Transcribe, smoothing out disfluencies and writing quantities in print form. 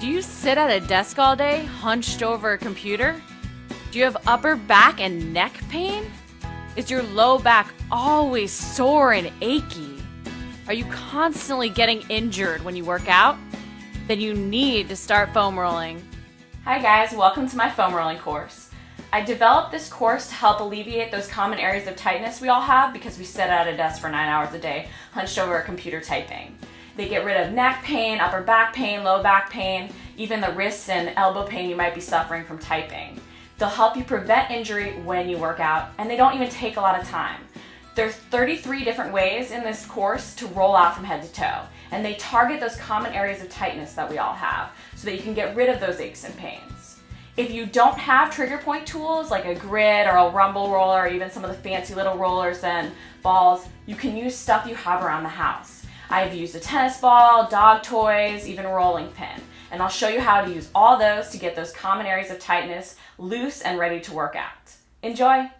Do you sit at a desk all day, hunched over a computer? Do you have upper back and neck pain? Is your low back always sore and achy? Are you constantly getting injured when you work out? Then you need to start foam rolling. Hi guys, welcome to my foam rolling course. I developed this course to help alleviate those common areas of tightness we all have because we sit at a desk for 9 hours a day, hunched over a computer typing. They get rid of neck pain, upper back pain, low back pain, even the wrists and elbow pain you might be suffering from typing. They'll help you prevent injury when you work out, and they don't even take a lot of time. There's 33 different ways in this course to roll out from head to toe, and they target those common areas of tightness that we all have so that you can get rid of those aches and pains. If you don't have trigger point tools like a grid or a rumble roller or even some of the fancy little rollers and balls, you can use stuff you have around the house. I've used a tennis ball, dog toys, even a rolling pin. And I'll show you how to use all those to get those common areas of tightness loose and ready to work out. Enjoy!